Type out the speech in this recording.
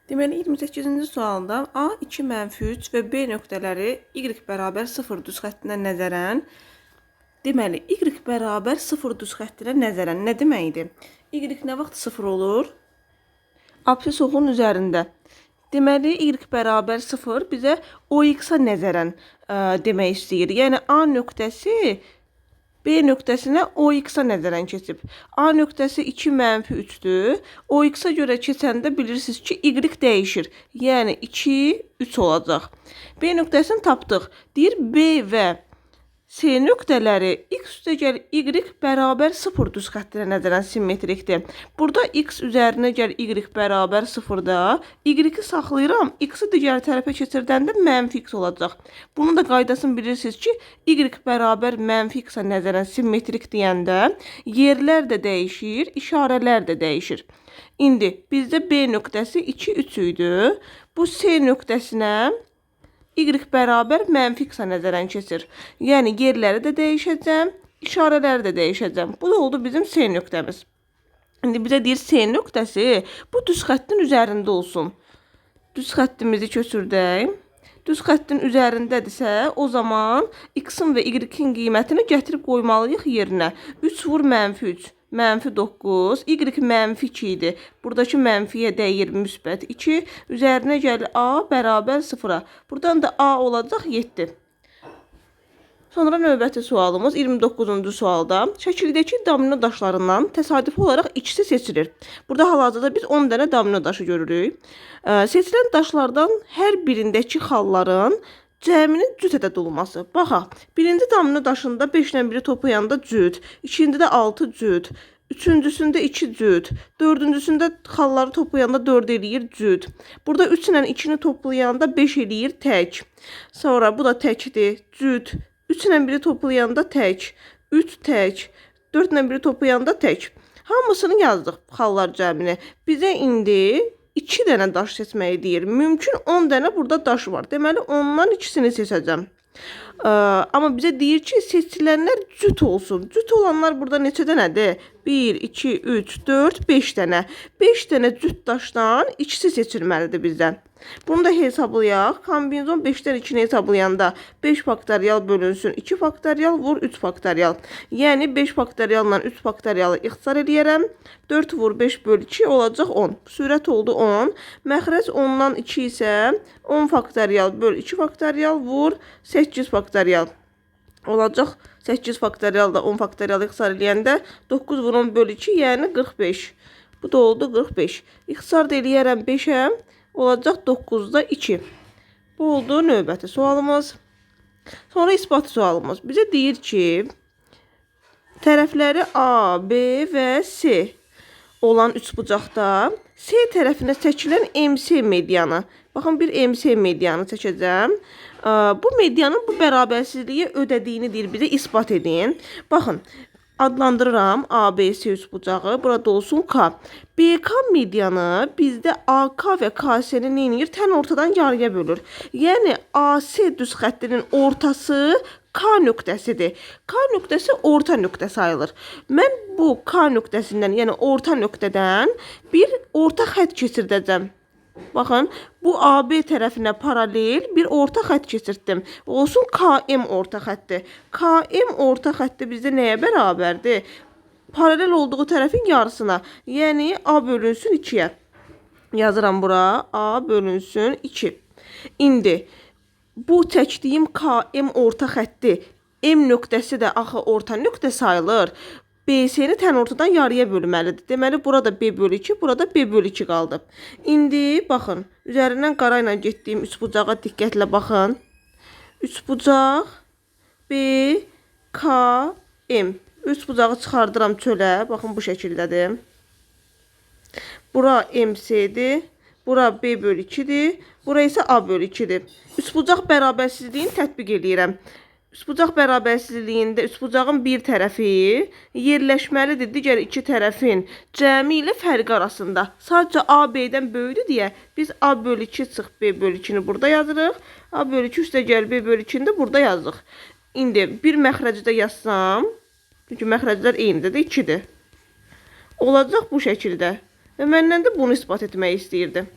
Deməli 28-ci sualda A2 -3 və B nöqtələri y bərabər 0 düz xəttinə nəzərən, deməli y bərabər 0 düz xəttinə nəzərən nə deməkdir? Y nə vaxt 0 olur? Absis oxun üzərində. Deməli y bərabər 0 bizə OX-a nəzərən demək istəyir. Yəni A nöqtəsi B nöqtəsinə OX-a nəzərən keçib. A nöqtəsi 2 -3-dür. OX-a görə keçəndə bilirsiniz ki, Y dəyişir. Yəni 2, 3 olacaq. B nöqtəsini tapdıq. Deyir B və C nöqtələri X üstəgəl Y bərabər 0 düz xəttinə nəzərən simmetrikdir. Burada X üzərinə gəl Y bərabər 0-da. Y-i saxlayıram. X-i digər tərəfə keçirdəndə -X olacaq. Bunun da qaydasını bilirsiniz ki, Y bərabər -X-a nəzərən simmetrik deyəndə yerlər də dəyişir, işarələr də dəyişir. İndi bizdə B nöqtəsi 2, 3 idi. Bu C nöqtəsinə Y bərabər -X-a nəzərən keçir. Yəni yerləri də dəyişəcəm, işarələri də dəyişəcəm. Bu da oldu bizim C nöqtəmiz. İndi bizə deyir C nöqtəsi bu düz xəttin üzərində olsun. Düz xəttimizi köçürdək. Düz xəttin üzərindədirsə, o zaman X-in və Y-in qiymətini gətirib qoymalıyıq yerinə. 3 vur -3. -9, Y -2 idi. Buradakı mənfiyə dəyir müsbət 2. Üzərinə gəlir A bərabər 0-a. Buradan da A olacaq 7. Sonra növbəti sualımız 29-cu sualda. Şəkildəki domino daşlarından təsadüfi olaraq ikisi seçilir. Burada hal-hazırda biz 10 dənə domino daşı görürük. Seçilən daşlardan hər birindəki xalların cəminin cüt ədəd olması. Baxaq, birinci domino daşında 5-lə 1-i toplayanda cüt, ikincidə 6 cüt, üçüncüsündə 2 cüt, dördüncüsündə xalları toplayanda 4 eləyir cüt. Burada 3 ilə 2-ni toplayanda 5 eləyir tək. Sonra bu da təkdir, cüt. 3 ilə 1-i toplayanda tək, 3 tək, 4 ilə 1-i toplayanda tək. Hamısını yazdıq xallar cəmini. Bizə indi 2 dənə daş seçməyi deyir. Mümkün 10 dənə burada daş var. Deməli, ondan ikisini seçəcəm. Amma bizə deyir ki, seçilənlər cüt olsun. Cüt olanlar burada neçə dənədir? 1, 2, 3, 4, 5 dənə. 5 dənə cüt daşdan ikisi seçilməlidir bizdən. Bunu da hesablayaq. Kombinizon 5-dən 2-ni hesablayanda 5 faktorial bölünsün 2 faktorial vur 3 faktorial. Yəni 5 faktorialla 3 faktorialı ixtisar eləyərəm. 4 vur 5 böl 2 olacaq 10. Sürət oldu 10. Məxrəc 10-dan 2 isə 10 faktorial böl 2 faktorial vur 8 faktorial. Olacaq 8 faktorial da 10 faktorial ixtisar eləyəndə 9 vur 10 böl 2 yəni 45. Bu da oldu 45. İxtisar da eləyərəm 5-ə. Olacaq 9-da 2. Bu oldu növbəti sualımız. Sonra isbat sualımız. Bizə deyir ki, tərəfləri A, B və C olan üçbucaqda C tərəfinə çəkilən MC medianı. Baxın, bir MC medianı çəkəcəm. Bu medianın bu bərabərsizliyə ödədiyini deyir, bizə isbat edin. Baxın, adlandırıram ABC üçbucağı. Burada olsun K. BK medianı bizdə AK və KC-ni neyinir? Tən ortadan yarıya bölür. Yəni AC düz xəttinin ortası K nöqtəsidir. K nöqtəsi orta nöqtə sayılır. Mən bu K nöqtəsindən, yəni orta nöqtədən bir orta xətt keçirdəcəm. Baxın, bu AB tərəfinə paralel bir orta xətt keçirtdim. Olsun KM orta xətti. KM orta xətti bizdə nəyə bərabərdir? Paralel olduğu tərəfin yarısına. Yəni A bölünsün 2-yə. Yazıram bura. A bölünsün 2. İndi bu çəkdiyim KM orta xətti M nöqtəsi də axı orta nöqtə sayılır. BC-ni tən ortadan yarıya bölməlidir. Deməli, burada B bölü 2, burada B bölü 2 qaldı. İndi, baxın, üzərindən qara ilə getdiyim üçbucağa diqqətlə baxın. Üçbucaq B, K, M. Üçbucağı çıxardıram çölə. Baxın, bu şəkildədir. Bura MC-dir. Bura B bölü 2-dir. Bura isə A bölü 2-dir. Üçbucaq bərabərsizliyini tətbiq edirəm. Üçbucaq bərabərsizliyində üçbucağın bir tərəfi yerləşməlidir digər iki tərəfin cəmi ilə fərqi arasında. Sadəcə A, B-dən böyüdür deyə biz A bölü 2 çıx B bölü 2-ni burada yazırıq. A bölü 2 üstə gəl B bölü 2-ni də burada yazırıq. İndi bir məxrəcdə yazsam, çünki məxrəclər eynidir də 2-dir. Olacaq bu şəkildə. Və məndən də bunu isbat etmək istəyirdi.